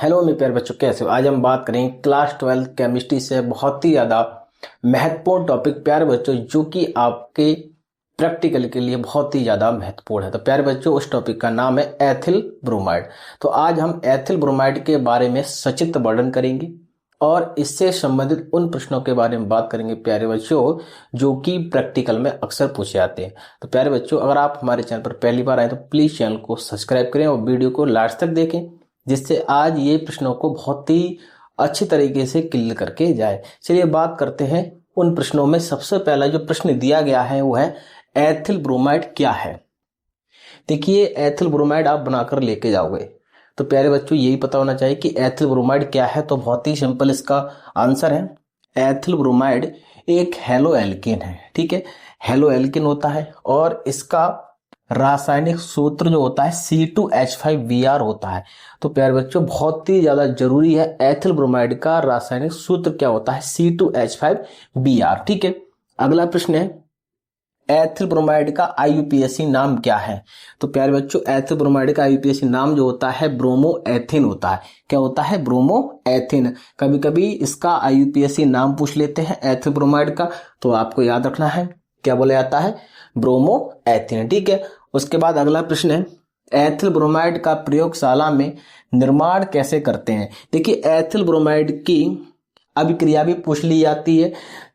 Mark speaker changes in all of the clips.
Speaker 1: Hello मेरे प्यारे बच्चों, कैसे हो? आज हम बात करेंगे क्लास 12 केमिस्ट्री से बहुत ही ज़्यादा महत्वपूर्ण टॉपिक प्यारे बच्चों, जो कि आपके प्रैक्टिकल के लिए बहुत ही ज़्यादा महत्वपूर्ण है। तो प्यारे बच्चों, उस टॉपिक का नाम है एथिल ब्रोमाइड। तो आज हम एथिल ब्रोमाइड के बारे में संक्षिप्त वर्णन करेंगे और इससे संबंधित उन प्रश्नों के बारे में बात करेंगे प्यारे बच्चों, जो कि प्रैक्टिकल में अक्सर पूछे जाते हैं। तो प्यारे बच्चों, अगर आप हमारे चैनल पर पहली बार आए तो प्लीज़ चैनल को सब्सक्राइब करें और वीडियो को लास्ट तक देखें, जिससे आज ये प्रश्नों को बहुत ही अच्छी तरीके से क्लियर करके जाए। चलिए बात करते हैं उन प्रश्नों में। सबसे पहला जो प्रश्न दिया गया है वो है एथिल ब्रोमाइड क्या है। देखिए, एथिल ब्रोमाइड आप बनाकर लेके जाओगे तो प्यारे बच्चों यही पता होना चाहिए कि एथिल ब्रोमाइड क्या है। तो बहुत ही सिंपल इसका आंसर है, एथिल ब्रोमाइड एक हेलो एल्केन है। ठीक है, हेलो एल्केन होता है और इसका रासायनिक सूत्र जो होता है C2H5Br होता है। तो प्यारे बच्चों बहुत ही ज्यादा जरूरी है, एथिल ब्रोमाइड का रासायनिक सूत्र क्या होता है? C2H5Br। ठीक है, अगला प्रश्न है एथिल ब्रोमाइड का IUPAC नाम क्या है? तो प्यारे बच्चों एथिल ब्रोमाइड का IUPAC नाम जो होता है ब्रोमो एथिन होता है। क्या होता है? Bromo ethyne. कभी कभी इसका IUPAC नाम पूछ लेते हैं एथिल ब्रोमाइड का, तो आपको याद रखना है क्या बोला जाता है? Bromo ethyne. ठीक है, उसके बाद अगला प्रश्न है एथिल ब्रोमाइड का प्रयोगशाला में निर्माण कैसे करते हैं? देखिए, एथिल ब्रोमाइड की अभिक्रिया भी पूछ ली जाती है,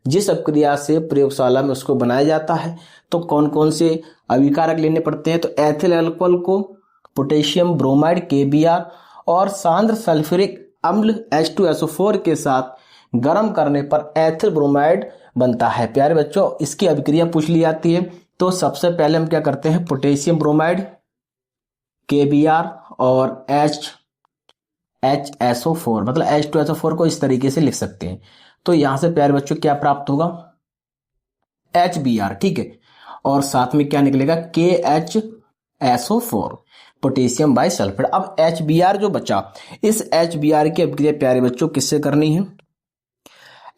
Speaker 1: जिस अभिक्रिया से प्रयोगशाला में उसको बनाया जाता है। तो कौन कौन से अभिकारक लेने पड़ते हैं? तो एथिल अल्कोहल को पोटेशियम ब्रोमाइड KBr और सांद्र सल्फ्यूरिक अम्ल H2SO4 के साथ गर्म करने पर एथिल ब्रोमाइड बनता है। प्यारे बच्चों, इसकी अभिक्रिया पूछ ली जाती है। तो सबसे पहले हम क्या करते हैं, पोटेशियम ब्रोमाइड KBr और HSO4 मतलब H2SO4 को इस तरीके से लिख सकते हैं। तो यहां से प्यारे बच्चों क्या प्राप्त होगा? HBr। ठीक है, और साथ में क्या निकलेगा? KHSO4 potassium by sulphate. अब HBr जो बचा, इस HBr की अभिक्रिया प्यारे बच्चों किससे करनी है?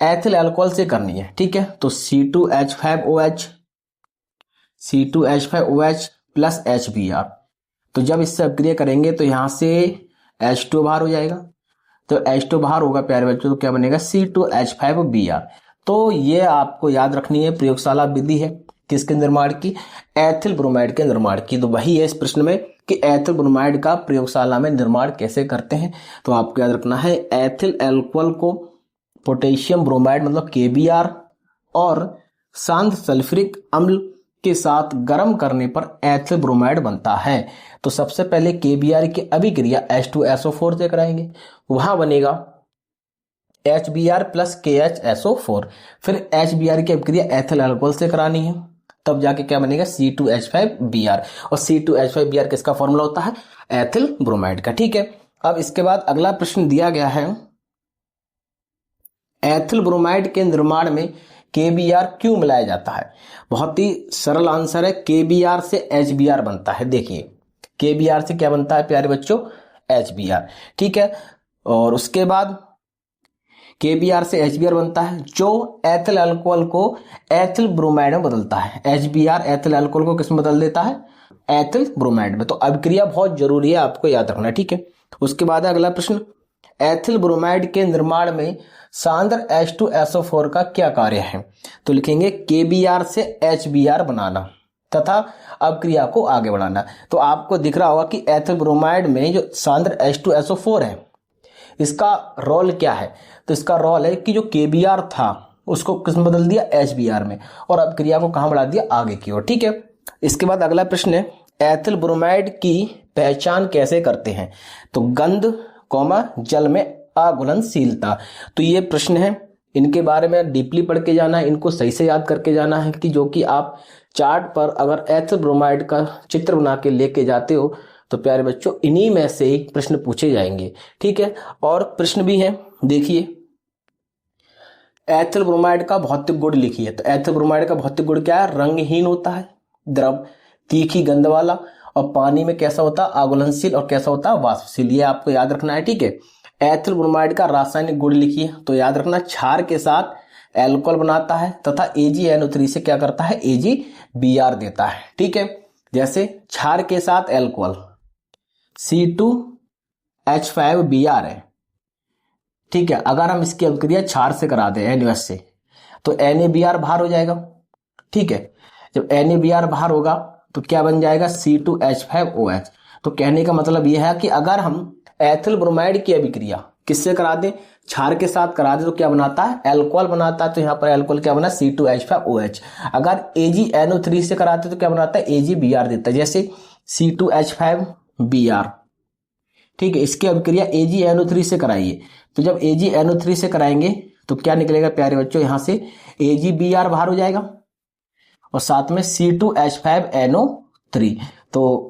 Speaker 1: एथिल अल्कोहल से करनी है। ठीक है, तो C2H5OH प्लस HBr। तो जब इससे अभिक्रिया करेंगे तो यहां से H2 बाहर हो जाएगा। तो H2 बाहर होगा प्यारे बच्चों, तो क्या बनेगा? C2H5Br। तो ये आपको याद रखनी है, प्रयोगशाला विधि है किसके निर्माण की? एथिल ब्रोमाइड के निर्माण की। तो वही है इस प्रश्न में कि एथिल ब्रोमाइड का प्रयोगशाला में निर्माण कैसे करते हैं। तो आपको याद रखना है, एथिल अल्कोहल को पोटेशियम ब्रोमाइड मतलब KBr और सांद्र सल्फ्यूरिक अम्ल के साथ गर्म करने पर एथिल ब्रोमाइड बनता है। तो सबसे पहले KBr की अभिक्रिया H2SO4 से कराएंगे, वहां बनेगा HBr प्लस KHSO4। फिर HBr की अभिक्रिया एथिल अल्कोहल से करानी है, तब जाके क्या बनेगा? C2H5Br। और C2H5Br किसका फॉर्मूला होता है? एथिल ब्रोमाइड का। ठीक है, अब इसके बाद अगला प्रश्न दिया गया है एथिल ब्रोमाइड के निर्माण में KBr क्यों मिलाया जाता है? बहुत ही सरल आंसर है, KBr से HBr बनता है। देखिए, KBr से क्या बनता है प्यारे बच्चों? HBr। ठीक है, और उसके बाद KBr से HBr बनता है, जो एथिल अल्कोहल को एथिल ब्रोमाइड में बदलता है। HBr एथिल अल्कोहल को किसमें बदल देता है? एथिल ब्रोमाइड में। तो अभिक्रिया बहुत जरूरी है, आपको याद रखना है। ठीक है, उसके बाद अगला प्रश्न, एथिल ब्रोमाइड के निर्माण में सांद्र H2SO4 का क्या कार्य है? तो लिखेंगे KBr से HBr बनाना तथा अभिक्रिया को आगे बढ़ाना। तो आपको दिख रहा होगा कि एथिल ब्रोमाइड में जो सांद्र H2SO4 है, इसका रोल क्या है? तो इसका रोल है कि जो KBr था उसको किसमें बदल दिया? HBr में, और अभिक्रिया को कहां बढ़ा दिया? आगे की ओर। ठीक है, इसके बाद अगला प्रश्न है एथिल ब्रोमाइड की पहचान कैसे करते हैं? तो गंध जल में अघुलनशीलता। तो ये प्रश्न है, इनके बारे में डीपली पढ़ के जाना है, इनको सही से याद करके जाना है, कि जो कि आप चार्ट पर अगर एथिल ब्रोमाइड का चित्र बना के लेके जाते हो तो प्यारे बच्चों इन्हीं में से एक प्रश्न पूछे जाएंगे। ठीक है, और प्रश्न भी है, देखिए एथिल ब्रोमाइड का भौतिक गुण लिखिए। तो एथिल ब्रोमाइड का भौतिक गुण क्या है? रंगहीन होता है, द्रव, तीखी गंध वाला, और पानी में कैसा होता है? अघुलनशील, और कैसा होता है? वाष्पशील। ये आपको याद रखना है। ठीक है, एथिल ब्रोमाइड का रासायनिक गुण लिखिए। तो याद रखना, क्षार के साथ एल्कोहल बनाता है तथा AgNO3 से क्या करता है? AgBr देता है। ठीक है, जैसे क्षार के साथ एल्कोहल C2 H5Br है, ठीक है। अगर हम इसकी अभिक्रिया क्षार से करा दें NaOH से, तो NaBr बाहर हो जाएगा, ठीक है। जब NaBr बाहर होगा तो क्या बन जाएगा, C2H5OH। तो कहने का मतलब यह है कि अगर हम एथिल ब्रोमाइड की अभिक्रिया किससे करा दें, क्षार के साथ करा दे, तो क्या बनाता है, अल्कोहल बनाता है। तो यहाँ पर अल्कोहल क्या बना, C2H5OH। अगर AgNO3 से कराते तो क्या बनाता है, AgBr देता है, जैसे C2H5Br, ठीक है। इसकी अभिक्रिया AgNO3 से कराइए, तो जब AgNO3 से कराएंगे तो क्या निकलेगा प्यारे बच्चों, यहां से AgBr बाहर हो जाएगा और साथ में C2H5NO3। तो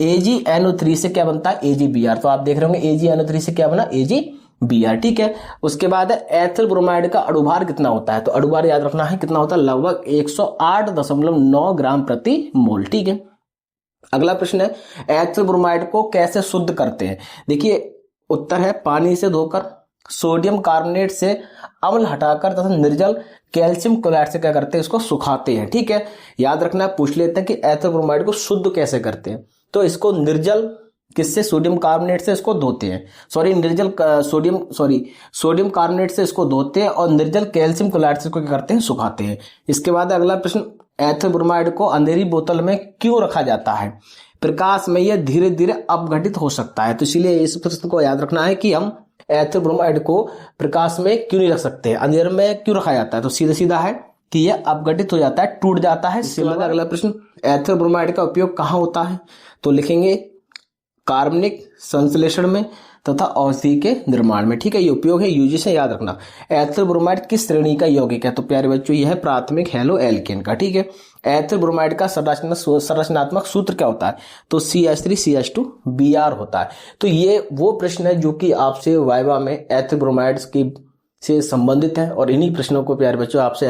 Speaker 1: AgNO3 से क्या बनता है, AgBr। तो आप देख रहे होंगे AgNO3 से क्या बना, AgBr, ठीक है। उसके बाद एथिल ब्रोमाइड का अणुभार कितना होता है, तो अणुभार याद रखना है कितना होता है, लगभग 108.9 ग्राम प्रति मोल, ठीक है। अगला प्रश्न है, एथिल ब्रोमाइड को कैसे शुद्ध करते हैं। देखिए उत्तर है, पानी से धोकर, सोडियम कार्बोनेट से अम्ल हटाकर तथा निर्जल कैल्शियम क्लोराइड से क्या करते हैं, इसको सुखाते हैं, ठीक है। याद रखना, पूछ लेते हैं कि एथिल ब्रोमाइड को शुद्ध कैसे करते हैं। तो इसको निर्जल किससे, सोडियम कार्बोनेट से इसको धोते हैं, सोडियम कार्बोनेट से इसको धोते हैं और निर्जल कैल्शियम क्लोराइड से इसको क्या करते हैं, सुखाते हैं। इसके बाद अगला प्रश्न, एथिल ब्रोमाइड को अंधेरी बोतल में क्यों रखा जाता है, प्रकाश में यह धीरे धीरे अपघटित हो सकता है। तो इसलिए इस प्रश्न को याद रखना है कि हम एथिल ब्रोमाइड को प्रकाश में क्यों नहीं रख सकते हैं, अंधेरे में क्यों रखा जाता है। तो सीधा सीधा है कि यह अपघटित हो जाता है, टूट जाता है। इसके बाद अगला प्रश्न, एथिल ब्रोमाइड का उपयोग कहाँ होता है, तो लिखेंगे कार्बनिक संश्लेषण में तथा औषधि के निर्माण में, ठीक है। ये उपयोग है यूजी से, याद रखना। एथिल ब्रोमाइड किस श्रेणी का यौगिक है, तो प्यारे बच्चों यह है प्राथमिक हेलो एल्केन का, ठीक है। एथिल ब्रोमाइड का संरचनात्मक सूत्र क्या होता है, तो CH3CH2Br होता है। तो ये वो प्रश्न है जो कि आपसे वाइवा में एथिल ब्रोमाइड की से संबंधित है, और इन्हीं प्रश्नों को प्यारे बच्चों आपसे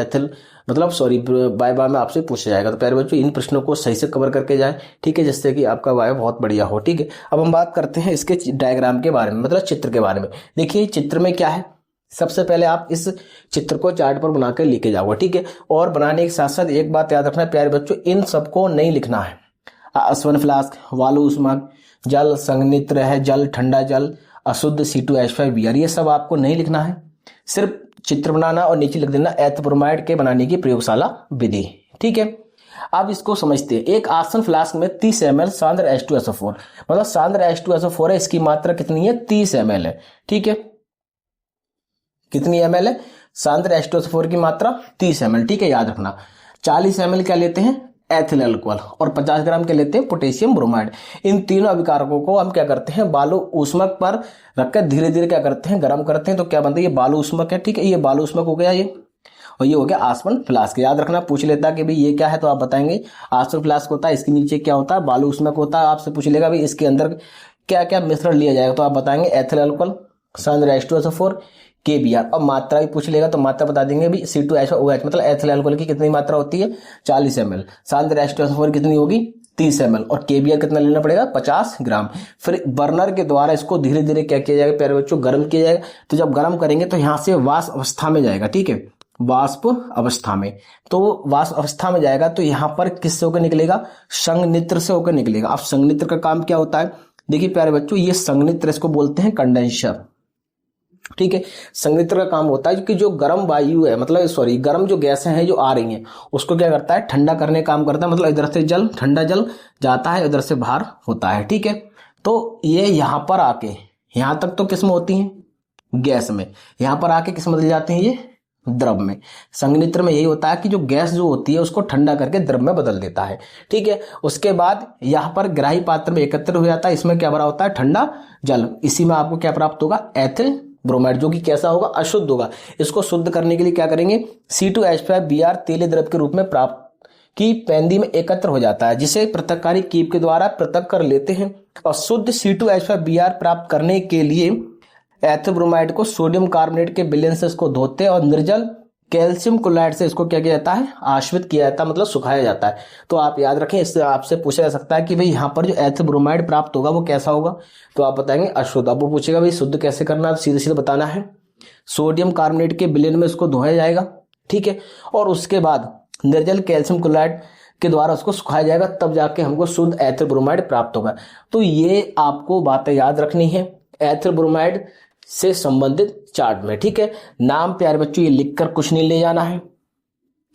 Speaker 1: वाइवा में आपसे पूछा जाएगा। तो प्यारे बच्चों इन प्रश्नों को सही से कवर करके जाएं, ठीक है, जिससे कि आपका वाइवा बहुत बढ़िया हो, ठीक है। अब हम बात करते हैं इसके डायग्राम के बारे में, मतलब चित्र के बारे में। देखिए चित्र में क्या है, सबसे पहले आप इस चित्र को चार्ट पर बनाकर लेके जाओगे, ठीक है। और बनाने के साथ साथ एक बात याद रखना प्यारे बच्चों, इन सबको नहीं लिखना है। अस्वन फ्लास्क, वालु ऊष्मक, जल संघनित्र है, जल ठंडा जल, अशुद्ध C2H5Br, ये सब आपको नहीं लिखना है। सिर्फ चित्र बनाना और नीचे लिख देना एथिल ब्रोमाइड के बनाने की प्रयोगशाला विधि, ठीक है। अब इसको समझते हैं। एक आसन फ्लास्क में 30 ml सांद्र H2SO4, मतलब सांद्र H2SO4 है, इसकी मात्रा कितनी है, 30 ml है, ठीक है। कितनी ml है, सांद्र H2SO4 की मात्रा 30 ml, ठीक है, याद रखना। 40 ml क्या लेते हैं, एथिल अल्कोहल, और 50 ग्राम के लेते हैं पोटेशियम ब्रोमाइड। इन तीनों अभिकारकों को हम क्या करते हैं, बालू ऊष्मक पर रखकर धीरे धीरे क्या करते हैं, गर्म करते हैं। तो क्या बनता है, ये बालू ऊष्मक है, ठीक है। ये बालू ऊष्मक हो गया ये, और ये हो गया आसवन फ्लास्क। याद रखना, पूछ लेता कि भाई ये क्या है, तो आप बताएंगे आसवन फ्लास्क होता है, इसके नीचे क्या होता है, बालू ऊष्मक होता है। आपसे पूछ लेगा भाई इसके अंदर क्या क्या मिश्रण लिया जाएगा, तो आप बताएंगे एथिल अल्कोहल, सांद्र H2SO4, KBr। और मात्रा भी पूछ लेगा तो मात्रा बता देंगे भी C2H5OH, मतलब एथिल अल्कोहल की कितनी मात्रा होती है, 40 ml, सांद्र H2SO4 कितनी होगी, 30 ml, और KBr कितना लेना पड़ेगा, 50 ग्राम। फिर बर्नर के द्वारा इसको धीरे धीरे क्या किया जाएगा प्यारे बच्चों, गर्म किया जाएगा। तो जब गर्म करेंगे तो यहाँ से वाष्प अवस्था में जाएगा, ठीक है, वाष्प अवस्था में। तो वाष्प अवस्था में जाएगा तो यहाँ पर किससे होकर निकलेगा, संघनित्र से होकर निकलेगा। अब संघनित्र का काम क्या होता है, देखिए प्यारे बच्चों, ये संघनित्र, इसको बोलते हैं कंडेंसर, ठीक है। संघनित्र का काम होता है कि जो गर्म वायु है, मतलब गर्म जो गैसें हैं जो आ रही हैं, उसको क्या करता है, ठंडा करने का काम करता है। मतलब इधर से जल, ठंडा जल जाता है, इधर से बाहर होता है, ठीक है। तो ये यहां पर आके, यहां तक तो किस में होती है, गैस में, यहां पर आके किस में बदल जाते हैं, ये द्रव में। संघनित्र में यही होता है कि जो गैस जो होती है उसको ठंडा करके द्रव में बदल देता है, ठीक है। उसके बाद यहाँ पर ग्राही पात्र में एकत्र हो जाता है, इसमें क्या भरा होता है, ठंडा जल। इसी में आपको क्या प्राप्त होगा, एथिल ब्रोमाइड, जो कि कैसा होगा, अशुद्ध होगा। इसको शुद्ध करने के लिए क्या करेंगे, C2H5Br तेलीय द्रव के रूप में प्राप्त की पेंदी में एकत्र हो जाता है, जिसे पृथक्कारी कीप के द्वारा पृथक कर लेते हैं। और शुद्ध C2H5Br प्राप्त करने के लिए एथिल ब्रोमाइड को सोडियम कार्बोनेट के विलयन से इसको धोते हैं और निर्जल कैल्शियम क्लोराइड से इसको क्या किया जाता है, आश्रित किया जाता है, मतलब सुखाया जाता है। तो आप याद रखें, इससे आपसे पूछा जा सकता है कि भाई यहाँ पर जो एथिल ब्रोमाइड प्राप्त होगा वो कैसा होगा, तो आप बताएंगे अशुद्ध। अब वो पूछेगा भाई शुद्ध कैसे करना है, तो सीधे सीधे बताना है सोडियम कार्बोनेट के विलयन में इसको धोया जाएगा, ठीक है। और उसके बाद निर्जल कैल्शियम क्लोराइड के द्वारा उसको सुखाया जाएगा, तब जाके हमको शुद्ध एथिल ब्रोमाइड प्राप्त होगा। तो ये आपको बातें याद रखनी है। एथिल ब्रोमाइड से संबंधित चार्ट में। ठीक है, नाम प्यारे बच्चों ये लिखकर कुछ नहीं ले जाना है,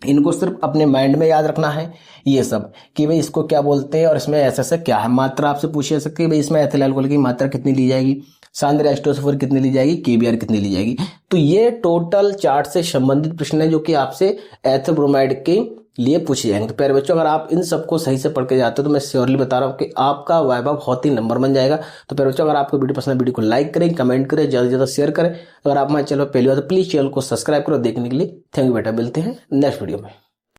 Speaker 1: इनको सिर्फ अपने माइंड में याद रखना है ये सब कि भाई इसको क्या बोलते हैं और इसमें ऐसा ऐसा क्या है। मात्रा आपसे पूछी जा सकती है, भाई इसमें एथिल अल्कोहल की मात्रा कितनी ली जाएगी, सांद्र H2SO4 कितनी ली जाएगी, KBr कितनी ली जाएगी। तो ये टोटल चार्ट से संबंधित प्रश्न है जो कि आपसे एथिल ब्रोमाइड के लिए पूछे जाएंगे। तो प्यारे बच्चों अगर आप इन सबको सही से पढ़ के जाते हो तो मैं श्योरली बता रहा हूँ कि आपका वाइवा बहुत ही नंबर बन जाएगा। तो प्यारे बच्चों अगर आपको वीडियो पसंद है वीडियो को लाइक करें, कमेंट करें, ज्यादा से ज्यादा शेयर करें। अगर आप हमारे चैनल पर पहली बार तो प्लीज चैनल को सब्सक्राइब करो। देखने के लिए थैंक यू बेटा, मिलते हैं नेक्स्ट वीडियो में।